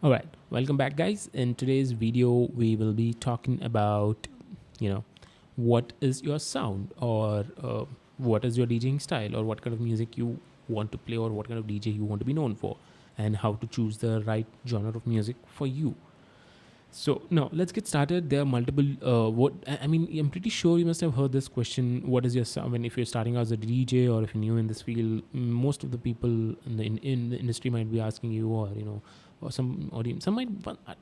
Alright, welcome back guys. In today's video we will be talking about, what is your sound, or what is your DJing style, or what kind of music you want to play, or what kind of DJ you want to be known for, and how to choose the right genre of music for you. So now let's get started. There are multiple. I'm pretty sure you must have heard this question. What is your sound? When if you're starting out as a DJ or if you're new in this field, most of the people in the industry might be asking you, or some audience.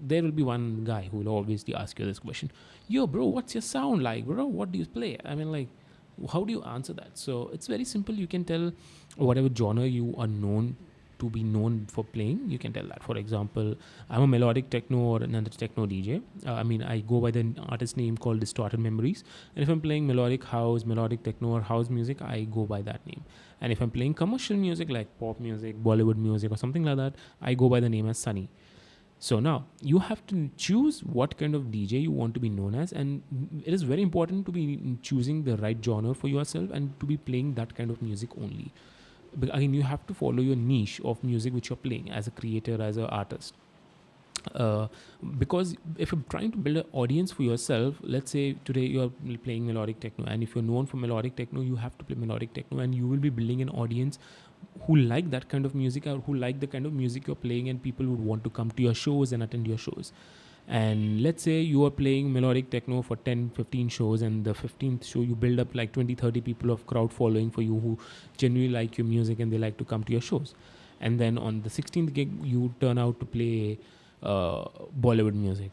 There will be one guy who will obviously ask you this question. Yo, bro, what's your sound like, bro? What do you play? How do you answer that? So it's very simple. You can tell whatever genre you are known to be known for playing. You can tell that. For example, I'm a melodic techno or another techno DJ. I go by the artist name called Distorted Memories. And if I'm playing melodic house, melodic techno, or house music, I go by that name. And if I'm playing commercial music like pop music, Bollywood music, or something like that, I go by the name as Sunny. So now you have to choose what kind of DJ you want to be known as, and it is very important to be choosing the right genre for yourself and to be playing that kind of music only. But again, you have to follow your niche of music which you're playing as a creator, as an artist. Because if you're trying to build an audience for yourself, let's say today you're playing melodic techno, and if you're known for melodic techno, you have to play melodic techno, and you will be building an audience who like that kind of music, or who like the kind of music you're playing, and people would want to come to your shows and attend your shows. And let's say you are playing melodic techno for 10-15 shows, and the 15th show you build up like 20-30 people of crowd following for you who genuinely like your music and they like to come to your shows. And then on the 16th gig you turn out to play Bollywood music.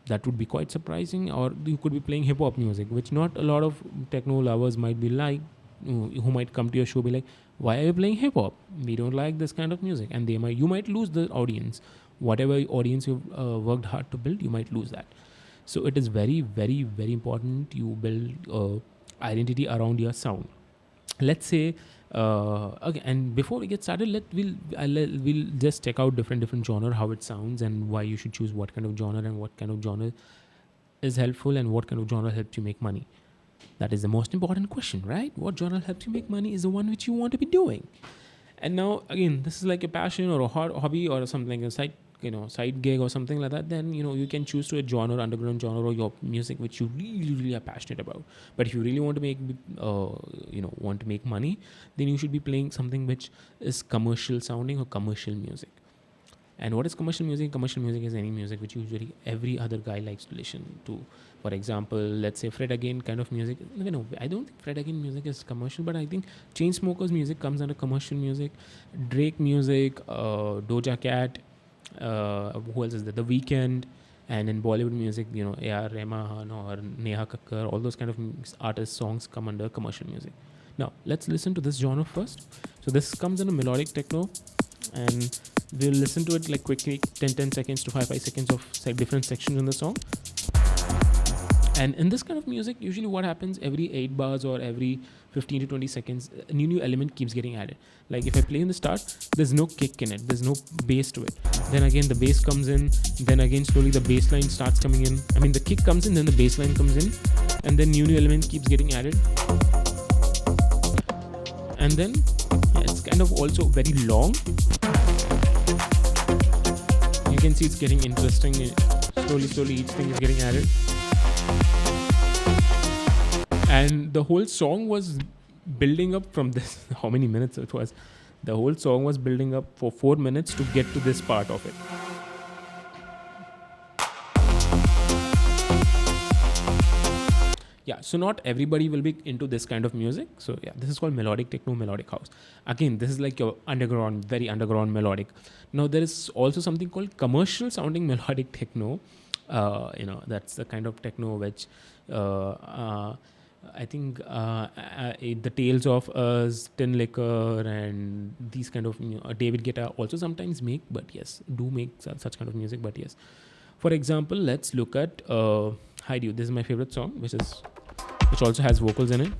That would be quite surprising. Or you could be playing hip-hop music, which not a lot of techno lovers might be like, who might come to your show be like, why are you playing hip-hop? We don't like this kind of music. And you might lose the audience. Whatever audience you've worked hard to build, you might lose that. So it is very, very, very important you build identity around your sound. Let's say, okay, and before we get started, we'll just check out different genre, how it sounds, and why you should choose what kind of genre, and what kind of genre is helpful, and what kind of genre helps you make money. That is the most important question, right? What genre helps you make money is the one which you want to be doing. And now, again, this is like a passion or a hobby or something, a side gig or something like that. Then, you can choose to a genre, underground genre, or your music which you really, really are passionate about. But if you really want to make money, then you should be playing something which is commercial sounding or commercial music. And what is commercial music? Commercial music is any music which usually every other guy likes to listen to. For example, let's say Fred Again kind of music. No, I don't think Fred Again music is commercial, but I think Chainsmokers music comes under commercial music. Drake music, Doja Cat, who else is there? The Weeknd. And in Bollywood music, A.R. Rahman or Neha Kakkar, all those kind of artist songs come under commercial music. Now, let's listen to this genre first. So this comes under melodic techno, and we'll listen to it like quickly, 10 seconds to 5 seconds of different sections in the song. And in this kind of music, usually what happens, every 8 bars or every 15 to 20 seconds, a new element keeps getting added. Like if I play in the start, there's no kick in it, there's no bass to it. Then again the bass comes in, then again slowly the bass line starts coming in. The kick comes in, then the bass line comes in, and then new element keeps getting added. And then it's kind of also very long. You can see it's getting interesting. Slowly each thing is getting added. And the whole song was building up from this. How many minutes it was? The whole song was building up for 4 minutes to get to this part of it. Yeah, so not everybody will be into this kind of music. So yeah, this is called melodic techno, melodic house. Again, this is like your underground, very underground melodic. Now there is also something called commercial sounding melodic techno. That's the kind of techno which I think the Tales of Us, Tin Liquor, and these kind of David Guetta also sometimes make, but yes, do make such kind of music. But yes, for example, let's look at Hide You. This is my favorite song, which also has vocals in it.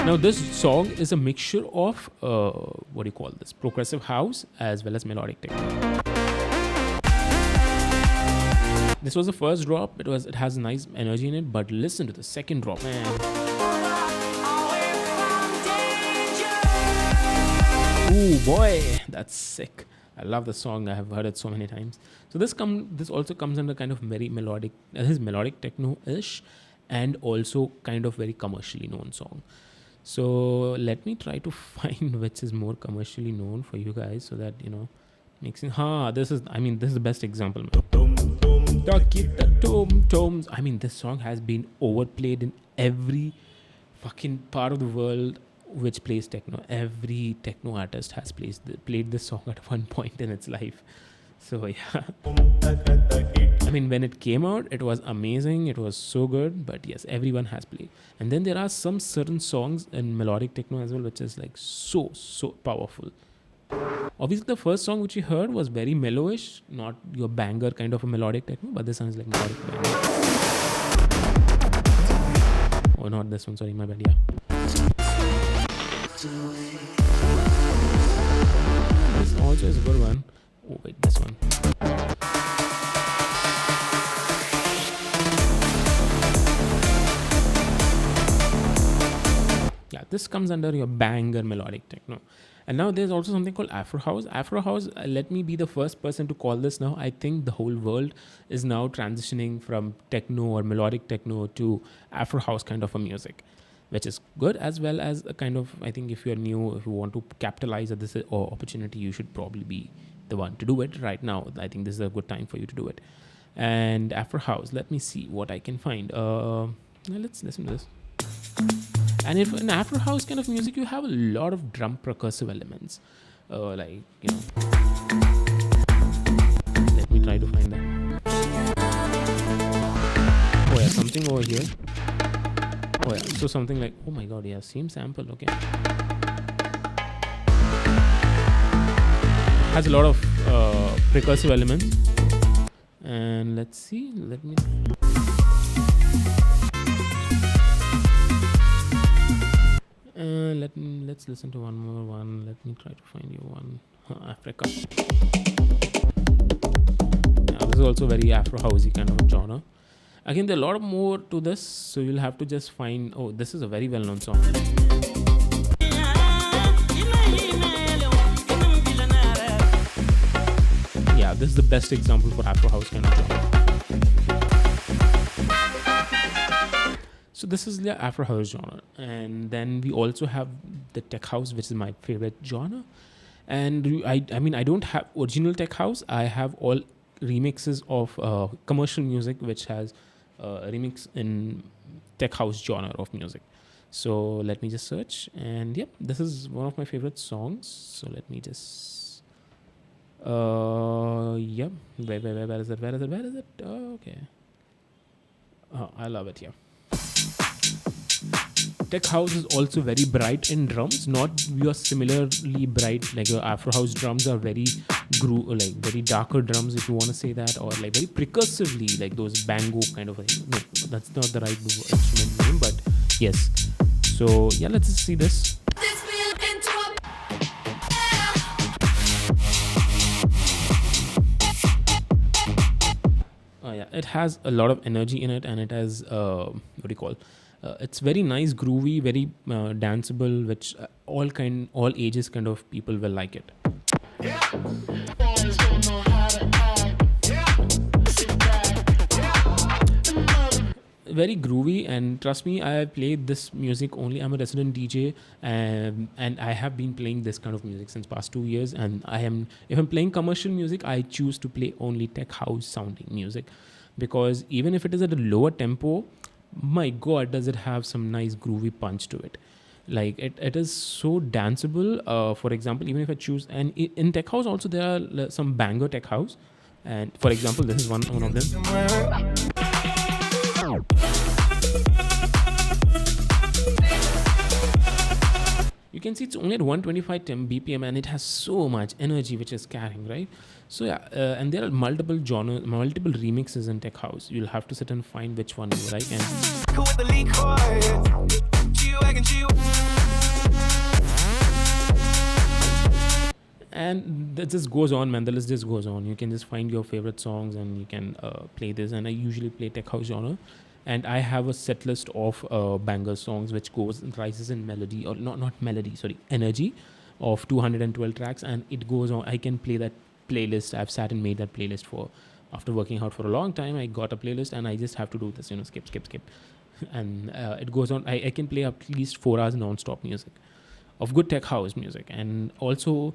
Now this song is a mixture of progressive house as well as melodic techno. This was the first drop. It has nice energy in it, but listen to the second drop, man. Ooh boy, that's sick. I love the song. I have heard it so many times. So this also comes under kind of very melodic, his melodic techno-ish, and also kind of very commercially known song. So let me try to find which is more commercially known for you guys, so that makes it. This is the best example, man. I mean, this song has been overplayed in every fucking part of the world which plays techno. Every techno artist has played this song at one point in its life. So yeah. I mean, when it came out, it was amazing. It was so good. But yes, everyone has played. And then there are some certain songs in melodic techno as well, which is like so powerful. Obviously, the first song which you heard was very mellowish, not your banger kind of a melodic techno, but this sounds like melodic banger. Oh, not this one. Sorry, my bad. Yeah. This also is a good one. Oh wait, this one. Yeah, this comes under your banger melodic techno. And now there's also something called Afro House. Afro House, let me be the first person to call this now. I think the whole world is now transitioning from techno or melodic techno to Afro House kind of a music, which is good, as well as a kind of, I think if you're new, if you want to capitalize on this opportunity, you should probably be the one to do it right now. I think this is a good time for you to do it. And Afro House, let me see what I can find. Let's listen to this. And if in Afro House kind of music, you have a lot of drum percussive elements. Let me try to find that. Oh yeah, something over here. Oh yeah, so something like, oh my god, yeah, same sample, okay. Has a lot of percussive elements. And let's see, let's listen to one more one. Let me try to find you one. Africa. Yeah, this is also very Afro housey kind of a genre. Again, there are a lot more to this, so you'll have to just find. Oh, this is a very well-known song. Yeah, this is the best example for Afro house kind of genre. So this is the Afro house genre, and then we also have the tech house, which is my favorite genre. And I don't have original tech house. I have all remixes of commercial music, which has a remix in tech house genre of music. So let me just search, and yep, this is one of my favorite songs. So let me just yep, where is it? Oh, okay. Oh, I love it here. Tech house is also very bright in drums, not your similarly bright, like your Afro house drums are very like very darker drums, if you want to say that, or like very percussively, like those bango kind of a thing. No, that's not the right instrument name, but yes. So yeah, let's see this. Oh yeah, it has a lot of energy in it, and it has what do you call? It's very nice, groovy, very danceable, which all ages kind of people will like it. Very groovy, and trust me, I played this music only. I'm a resident DJ, and I have been playing this kind of music since past 2 years. And if I'm playing commercial music, I choose to play only tech house sounding music, because even if it is at a lower tempo, my god, does it have some nice groovy punch to it. Like it is so danceable. For example, even if I choose, and in tech house also there are some banger tech house, and for example, this is one of them. You can see it's only at 125 BPM, and it has so much energy which is carrying, right? So yeah, and there are multiple genres, multiple remixes in tech house. You'll have to sit and find which one you like. And that just goes on, man. The list just goes on. You can just find your favorite songs and you can play this. And I usually play tech house genre. And I have a set list of banger songs which rises in melody, or not melody, sorry, energy. of 212 tracks, and it goes on. I can play that playlist. I've sat and made that playlist for, after working out for a long time, I got a playlist and I just have to do this, skip. And it goes on. I can play at least 4 hours non-stop music of good tech house music. And also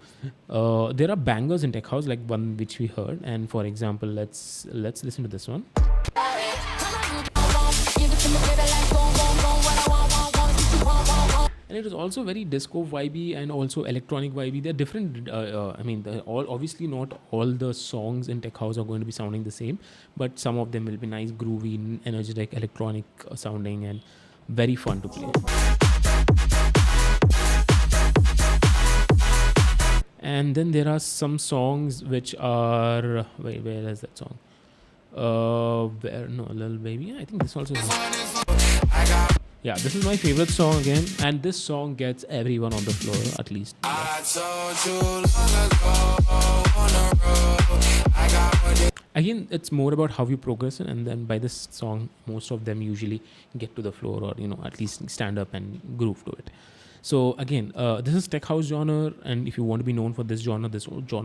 there are bangers in tech house, like one which we heard. And for example, let's listen to this one. And it is also very disco vibey and also electronic vibey. They're different. Obviously not all the songs in tech house are going to be sounding the same, but some of them will be nice, groovy, energetic, electronic sounding, and very fun to play. And then there are some songs which are, wait, where is that song? Lil Baby. I think this also is. Yeah, this is my favorite song again, and this song gets everyone on the floor at least. Again, it's more about how you progress, and then by this song, most of them usually get to the floor, or at least stand up and groove to it. So again, this is tech house genre, and if you want to be known for this genre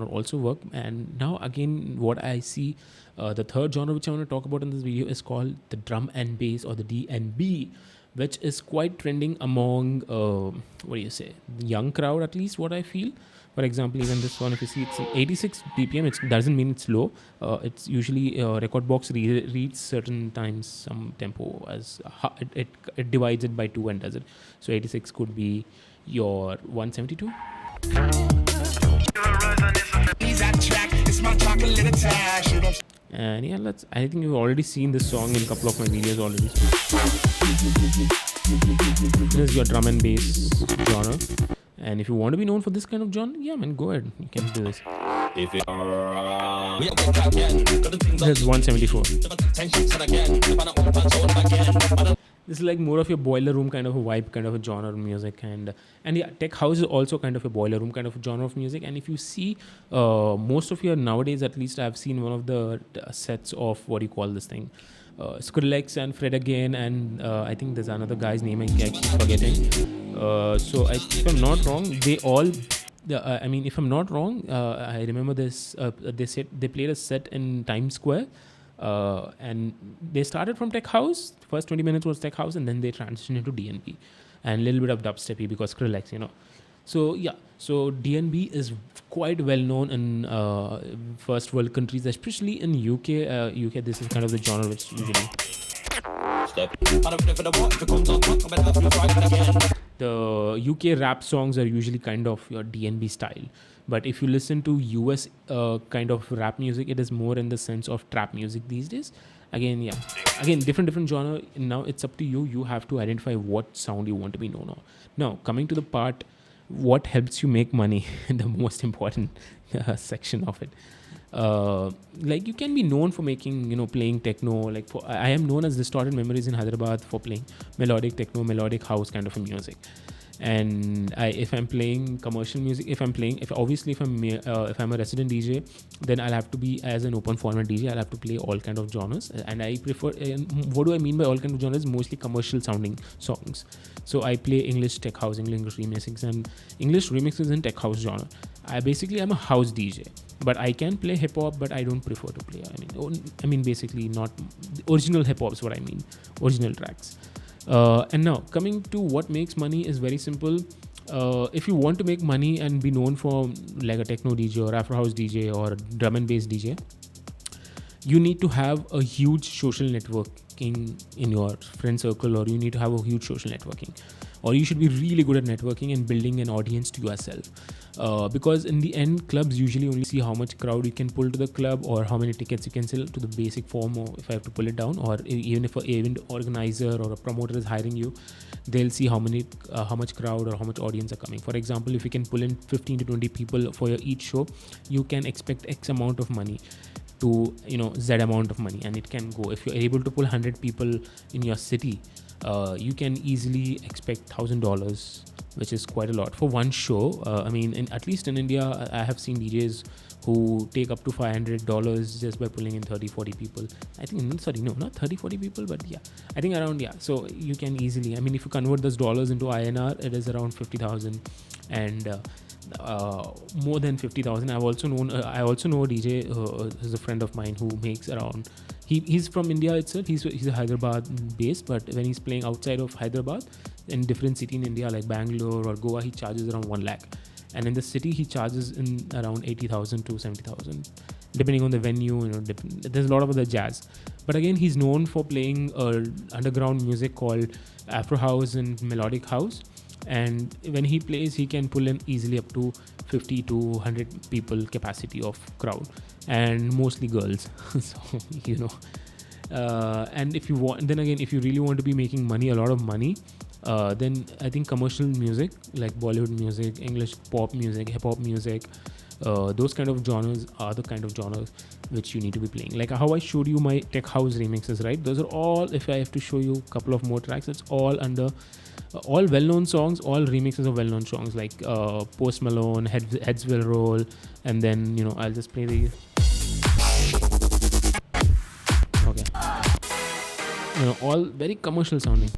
also work. And now again, what I see, the third genre which I want to talk about in this video is called the drum and bass, or the DNB, which is quite trending among, the young crowd, at least what I feel. For example, even this one, if you see, it's 86 BPM, it doesn't mean it's slow. It's usually rekordbox reads certain times some tempo as it divides it by 2 and does it. So 86 could be your 172. And yeah, I think you've already seen this song in a couple of my videos already. This is your drum and bass genre. And if you want to be known for this kind of genre, yeah, man, go ahead. You can do this. This is 174. This is like more of your boiler room kind of a vibe, kind of a genre of music. And yeah, tech house is also kind of a boiler room kind of a genre of music. And if you see, most of your nowadays, at least I've seen one of the sets of, what do you call this thing? Skrillex and Fred again, and I think there's another guy's name I keep forgetting. If I'm not wrong, I remember this. They played a set in Times Square, and they started from tech house. The first 20 minutes was tech house, and then they transitioned into DNB and a little bit of dubsteppy because Skrillex, So yeah, so DNB is quite well known in first world countries, especially in UK. UK, this is kind of the genre which usually the UK rap songs are usually kind of your DNB style. But if you listen to US kind of rap music, it is more in the sense of trap music these days. Again, different genre. Now it's up to you. You have to identify what sound you want to be known on. Now, coming to the part, what helps you make money, the most important section of it. Like you can be known for making, playing techno. Like I am known as Distorted Memories in Hyderabad for playing melodic techno, melodic house kind of a music. And if I'm playing commercial music, if I'm a resident DJ, then I'll have to be, as an open format DJ, I'll have to play all kind of genres. And I prefer, what do I mean by all kind of genres? Mostly commercial sounding songs. So I play English tech house, English remixes, and English remixes in tech house genre. I'm a house DJ, but I can play hip hop, but I don't prefer to play. Basically not original hip hop is what I mean, original tracks. And now coming to what makes money is very simple. If you want to make money and be known for like a techno DJ or Afro house DJ or drum and bass DJ, you need to have a huge social networking in your friend circle, or you need to have a huge social networking, or you should be really good at networking and building an audience to yourself. Because in the end, clubs usually only see how much crowd you can pull to the club, or how many tickets you can sell to the basic form, or if I have to pull it down, or even if an event organizer or a promoter is hiring you, they'll see how much crowd or how much audience are coming. For example, if you can pull in 15 to 20 people for your each show, you can expect X amount of money to Z amount of money, and it can go. If you're able to pull 100 people in your city, you can easily expect $1,000, which is quite a lot for one show. At least in India, I have seen DJs who take up to $500 just by pulling in 30-40 people. Not 30-40 people, but yeah, I think around, yeah. So you can easily, if you convert those dollars into INR, it is around 50,000. And more than 50,000. I also know a DJ who's a friend of mine who makes around. He's from India itself. He's a Hyderabad based, but when he's playing outside of Hyderabad, in different city in India like Bangalore or Goa, he charges around 1 lakh, and in the city he charges in around 80,000 to 70,000, depending on the venue. There's a lot of other jazz, but again, he's known for playing underground music called Afro House and Melodic House. And when he plays, he can pull in easily up to 50 to 100 people capacity of crowd, and mostly girls. So and if you want, then again, if you really want to be making money, a lot of money, then I think commercial music like Bollywood music, English pop music, hip hop music, those kind of genres are the kind of genres which you need to be playing. Like how I showed you my tech house remixes, right? Those are all, if I have to show you a couple of more tracks, it's all under all well-known songs, all remixes of well-known songs like Post Malone, Heads Will Roll, and then I'll just play these. Okay, all very commercial sounding.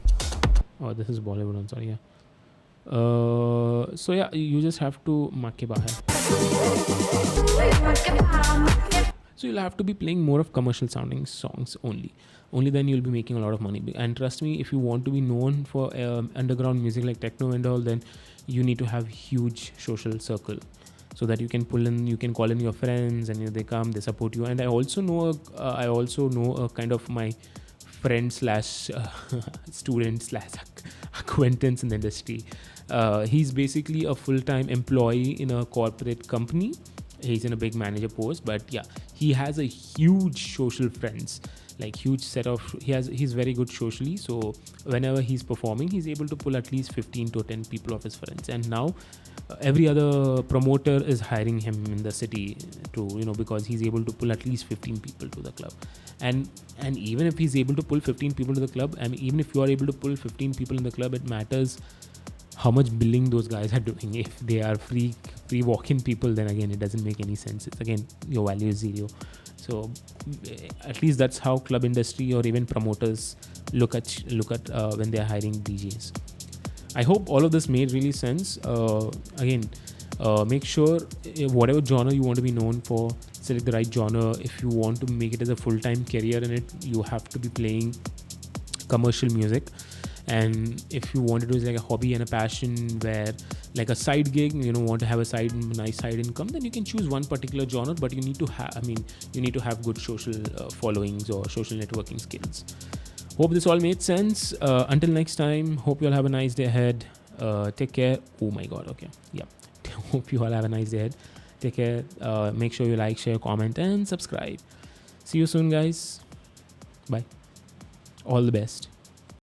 Oh, this is Bollywood. I'm sorry. Yeah. So yeah, you just have to make bahe. So you'll have to be playing more of commercial sounding songs only. Only then you'll be making a lot of money. And trust me, if you want to be known for underground music like techno and all, then you need to have huge social circle, so that you can call in your friends, and they come, they support you. And I also know a kind of my friend slash student slash acquaintance in the industry. He's basically a full-time employee in a corporate company. He's in a big manager post, but yeah, he has a huge social friends, like huge set of, he's very good socially. So whenever he's performing, he's able to pull at least 15 to 10 people of his friends. And now every other promoter is hiring him in the city to, because he's able to pull at least 15 people to the club. And even if he's able to pull 15 people to the club, and even if you are able to pull 15 people in the club, it matters how much billing those guys are doing. If they are free walk-in people, then again, it doesn't make any sense. It's again, your value is zero. So at least that's how club industry or even promoters look at when they are hiring DJs. I hope all of this made really sense. Again, make sure whatever genre you want to be known for, select the right genre. If you want to make it as a full-time career in it, you have to be playing commercial music. And if you want to do it like a hobby and a passion, where like a side gig, want to have a nice side income, then you can choose one particular genre. But you need to have good social followings or social networking skills. Hope this all made sense. Until next time, hope you all have a nice day ahead. Take care. Oh my God. Okay. Yeah. Hope you all have a nice day ahead. Take care. Make sure you like, share, comment, and subscribe. See you soon, guys. Bye. All the best.